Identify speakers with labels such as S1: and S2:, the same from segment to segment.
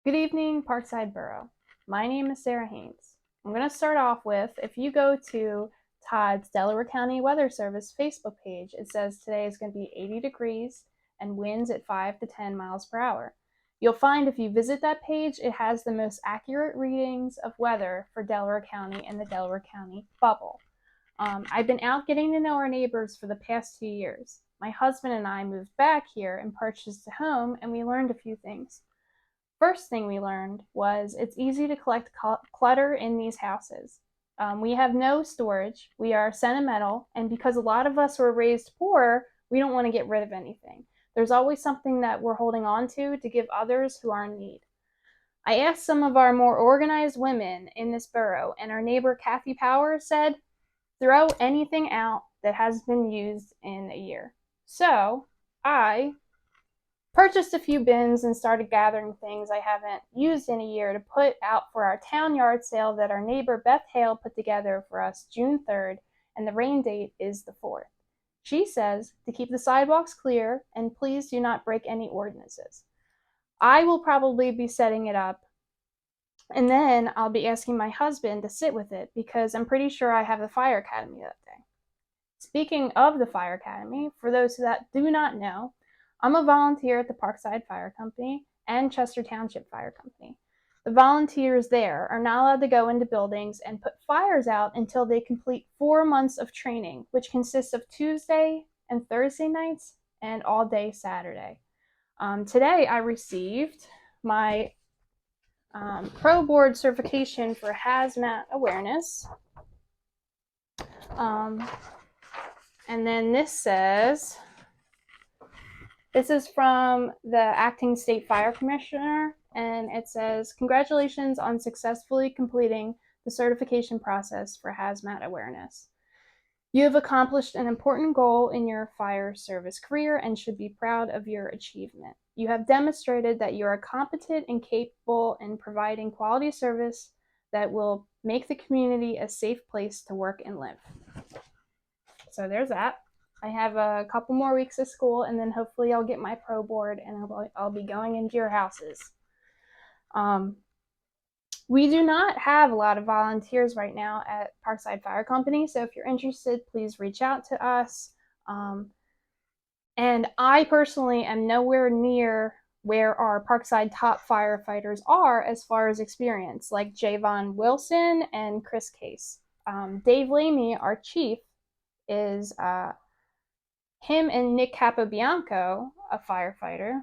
S1: Good evening, Parkside Borough. My name is Sarah Haynes. I'm going to start off with, if you go to Todd's Delaware County Weather Service Facebook page, it says today is going to be 80 degrees and winds at 5 to 10 miles per hour. You'll find if you visit that page, it has the most accurate readings of weather for Delaware County and the Delaware County bubble. I've been out getting to know our neighbors for the past 2 years. My husband and I moved back here and purchased a home, and we learned a few things. First thing we learned was it's easy to collect clutter in these houses. We have no storage. We are sentimental, and because a lot of us were raised poor, we don't want to get rid of anything. There's always something that we're holding on to give others who are in need. I asked some of our more organized women in this borough, and our neighbor Kathy Powers said, throw anything out that has been used in a year. So I purchased a few bins and started gathering things I haven't used in a year to put out for our town yard sale that our neighbor Beth Hale put together for us June 3rd, and the rain date is the 4th. She says to keep the sidewalks clear and please do not break any ordinances. I will probably be setting it up, and then I'll be asking my husband to sit with it because I'm pretty sure I have the fire academy that day. Speaking of the fire academy, for those that do not know, I'm a volunteer at the Parkside Fire Company and Chester Township Fire Company. The volunteers there are not allowed to go into buildings and put fires out until they complete 4 months of training, which consists of Tuesday and Thursday nights and all day Saturday. Today I received my Pro Board certification for hazmat awareness. And then this says, this is from the acting state fire commissioner, and it says, congratulations on successfully completing the certification process for hazmat awareness. You have accomplished an important goal in your fire service career and should be proud of your achievement. You have demonstrated that you are competent and capable in providing quality service that will make the community a safe place to work and live. So there's that. I have a couple more weeks of school, and then hopefully I'll get my pro board and I'll be going into your houses. We do not have a lot of volunteers right now at Parkside Fire Company, so if you're interested, please reach out to us. And I personally am nowhere near where our Parkside top firefighters are as far as experience, like Javon Wilson and Chris Case. Dave Lamy, our chief, is him and Nick Capobianco, a firefighter,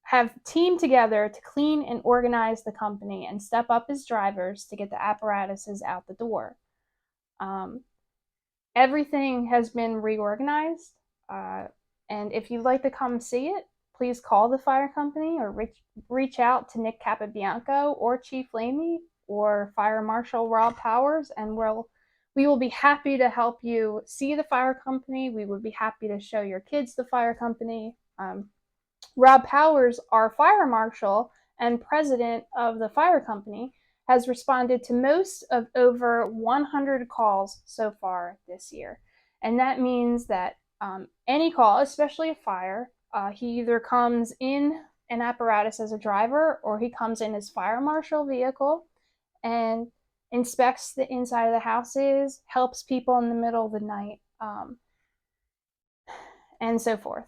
S1: have teamed together to clean and organize the company and step up as drivers to get the apparatuses out the door. Everything has been reorganized, and if you'd like to come see it, please call the fire company or reach out to Nick Capobianco or Chief Lamy or Fire Marshal Rob Powers, and we will be happy to help you see the fire company. We would be happy to show your kids the fire company. Rob Powers, our fire marshal and president of the fire company, has responded to most of over 100 calls so far this year. And that means that any call, especially a fire, he either comes in an apparatus as a driver or he comes in his fire marshal vehicle and inspects the inside of the houses, helps people in the middle of the night, and so forth.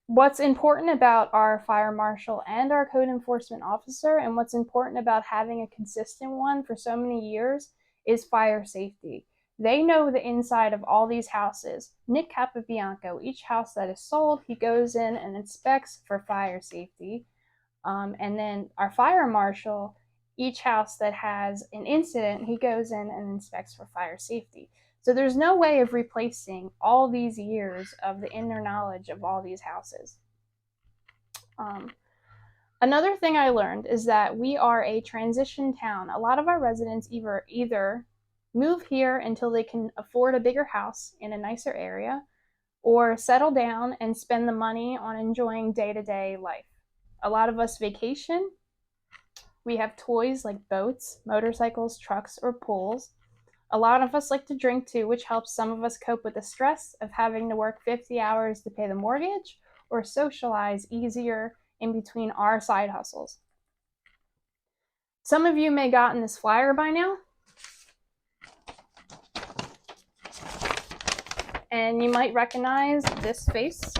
S1: What's important about our fire marshal and our code enforcement officer, and what's important about having a consistent one for so many years, is fire safety. They know the inside of all these houses. Nick Capobianco, each house that is sold, he goes in and inspects for fire safety. And then our fire marshal, each house that has an incident, he goes in and inspects for fire safety. So there's no way of replacing all these years of the inner knowledge of all these houses. Another thing I learned is that we are a transition town. A lot of our residents either move here until they can afford a bigger house in a nicer area, or settle down and spend the money on enjoying day-to-day life. A lot of us vacation. We have toys like boats, motorcycles, trucks, or pools. A lot of us like to drink too, which helps some of us cope with the stress of having to work 50 hours to pay the mortgage or socialize easier in between our side hustles. Some of you may have gotten this flyer by now, and you might recognize this face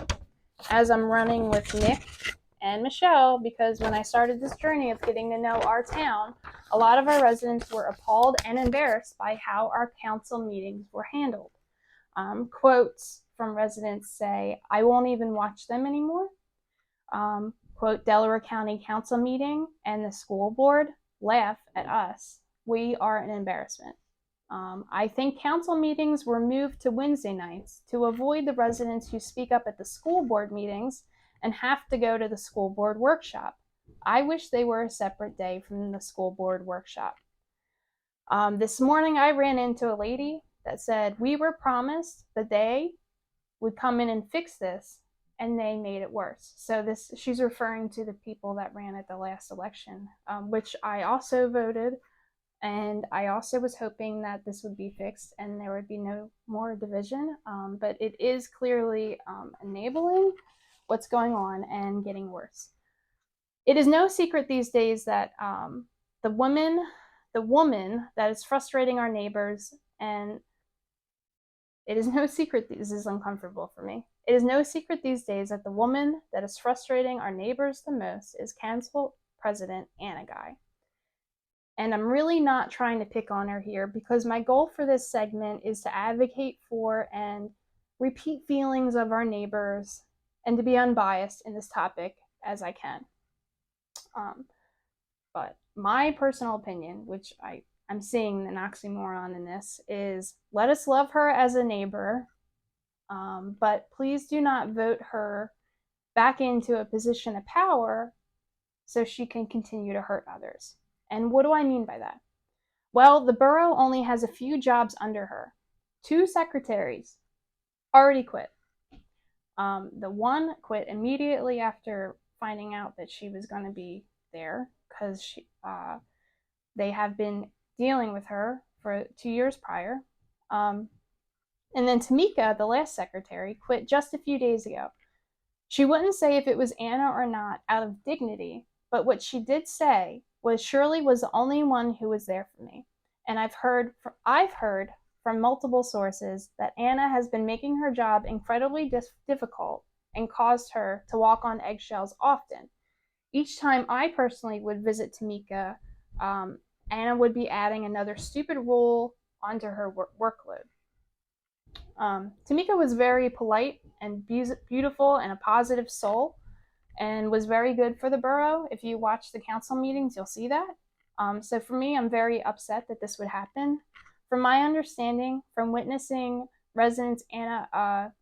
S1: as I'm running with Nick and Michelle, because when I started this journey of getting to know our town, a lot of our residents were appalled and embarrassed by how our council meetings were handled. Quotes from residents say, "I won't even watch them anymore." Quote, "Delaware County Council meeting and the school board laugh at us. We are an embarrassment." I think council meetings were moved to Wednesday nights to avoid the residents who speak up at the school board meetings and have to go to the school board workshop. I wish they were a separate day from the school board workshop. This morning I ran into a lady that said, "We were promised that they would come in and fix this, and they made it worse." So she's referring to the people that ran at the last election, which I also voted, and I also was hoping that this would be fixed and there would be no more division, but it is clearly enabling what's going on and getting worse. It is no secret these days that the woman that is frustrating our neighbors, and it is no secret, this is uncomfortable for me. It is no secret these days that the woman that is frustrating our neighbors the most is Council President Anna Guy. And I'm really not trying to pick on her here, because my goal for this segment is to advocate for and repeat feelings of our neighbors and to be unbiased in this topic as I can. But my personal opinion, which I'm seeing an oxymoron in this, is let us love her as a neighbor, but please do not vote her back into a position of power so she can continue to hurt others. And what do I mean by that? Well, the borough only has a few jobs under her. 2 secretaries already quit. The one quit immediately after finding out that she was going to be there, because they have been dealing with her for 2 years prior. And then Tamika, the last secretary, quit just a few days ago. She wouldn't say if it was Anna or not out of dignity, but what she did say was Shirley was the only one who was there for me. And I've heard from multiple sources that Anna has been making her job incredibly difficult and caused her to walk on eggshells often. Each time I personally would visit Tamika, Anna would be adding another stupid rule onto her workload. Tamika was very polite and beautiful and a positive soul, and was very good for the borough. If you watch the council meetings, you'll see that. So for me, I'm very upset that this would happen. From my understanding, from witnessing residents, Anna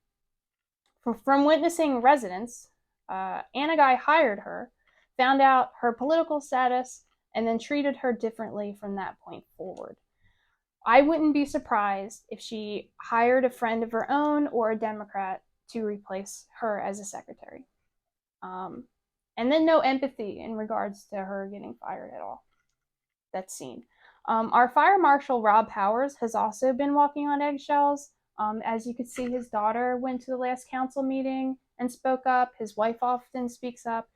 S1: Guy hired her, found out her political status, and then treated her differently from that point forward. I wouldn't be surprised if she hired a friend of her own or a Democrat to replace her as a secretary. And then no empathy in regards to her getting fired at all. That's seen. Our fire marshal, Rob Powers, has also been walking on eggshells. As you could see, his daughter went to the last council meeting and spoke up. His wife often speaks up.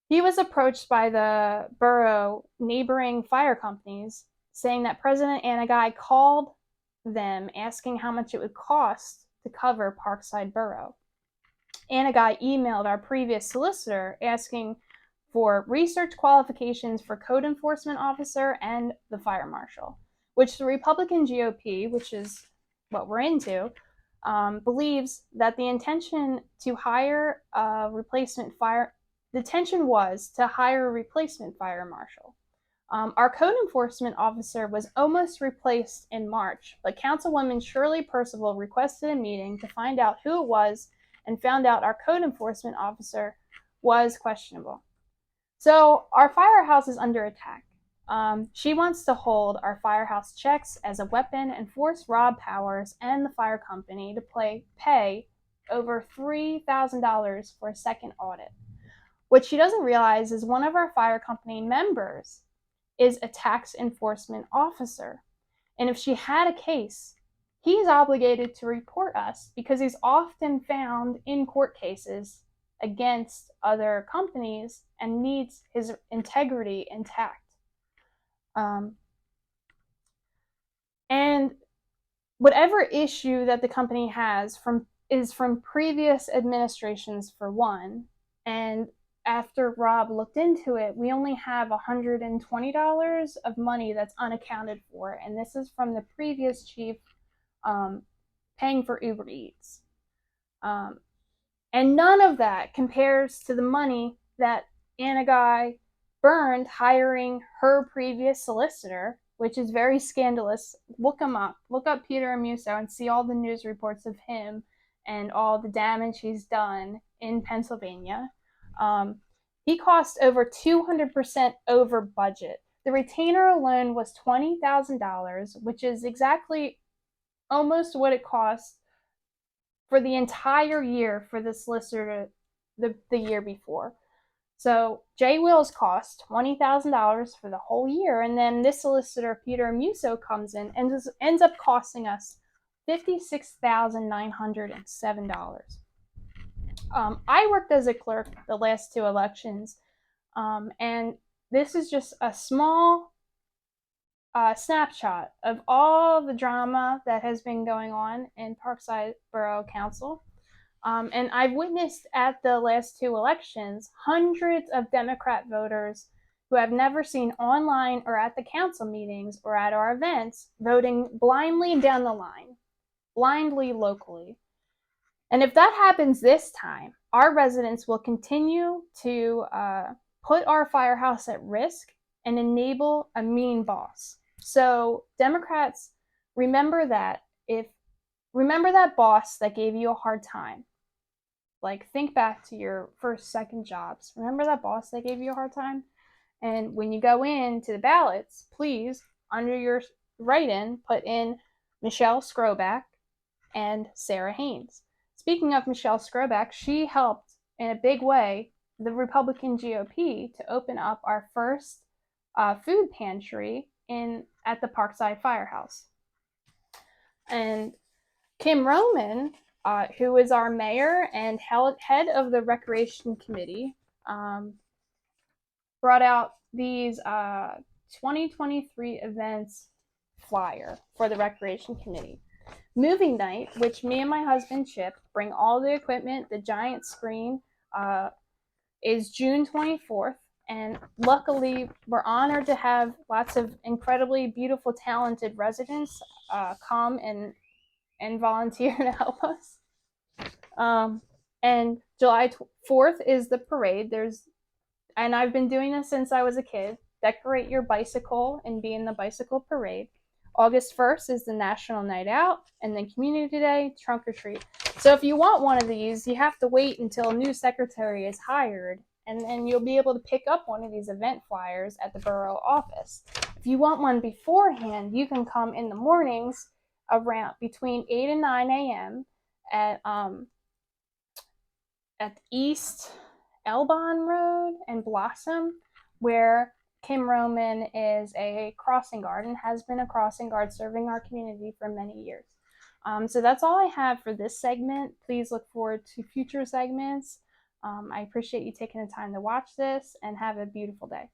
S1: He was approached by the borough neighboring fire companies saying that President Anna Guy called them asking how much it would cost to cover Parkside Borough. Anna Guy emailed our previous solicitor asking for research qualifications for code enforcement officer and the fire marshal, which the Republican GOP, which is what we're into, believes that the intention was to hire a replacement fire marshal. Our code enforcement officer was almost replaced in March, but Councilwoman Shirley Percival requested a meeting to find out who it was and found out our code enforcement officer was questionable. So our firehouse is under attack. She wants to hold our firehouse checks as a weapon and force Rob Powers and the fire company to pay over $3,000 for a second audit. What she doesn't realize is one of our fire company members is a tax enforcement officer. And if she had a case, he's obligated to report us because he's often found in court cases against other companies and needs his integrity intact. And whatever issue that the company has is from previous administrations, for one. And after Rob looked into it, we only have $120 of money that's unaccounted for, and this is from the previous chief paying for Uber Eats. And none of that compares to the money that Anna Guy burned hiring her previous solicitor, which is very scandalous. Look him up. Look up Peter Amuso and see all the news reports of him and all the damage he's done in Pennsylvania. He cost over 200% over budget. The retainer alone was $20,000, which is exactly almost what it cost for the entire year for the solicitor the year before. So Jay Wills cost $20,000 for the whole year, and then this solicitor, Peter Amuso, comes in and ends up costing us $56,907. I worked as a clerk the last two elections, and this is just a small snapshot of all the drama that has been going on in Parkside Borough Council. And I've witnessed at the last two elections hundreds of Democrat voters who have never seen online or at the council meetings or at our events voting blindly down the line, blindly locally. And if that happens this time, our residents will continue to put our firehouse at risk and enable a mean boss. So Democrats, remember that boss that gave you a hard time. Like, think back to your first, second jobs. Remember that boss that gave you a hard time? And when you go into the ballots, please, under your write-in, put in Michelle Skroback and Sarah Haynes. Speaking of Michelle Skroback, she helped in a big way the Republican GOP to open up our first food pantry at the Parkside Firehouse. And Kim Roman, who is our mayor and head of the Recreation Committee, brought out these 2023 events flyer for the Recreation Committee. Movie night, which me and my husband Chip bring all the equipment, the giant screen, is June 24th. And luckily, we're honored to have lots of incredibly beautiful, talented residents come and volunteer to help us. And July 4th is the parade. And I've been doing this since I was a kid. Decorate your bicycle and be in the bicycle parade. August 1st is the National Night Out, and then Community Day, Trunk or Treat. So if you want one of these, you have to wait until a new secretary is hired, and then you'll be able to pick up one of these event flyers at the borough office. If you want one beforehand, you can come in the mornings around between 8 and 9 a.m. at East Elbon Road and Blossom, where Kim Roman is a crossing guard and has been a crossing guard serving our community for many years. So that's all I have for this segment. Please look forward to future segments. I appreciate you taking the time to watch this, and have a beautiful day.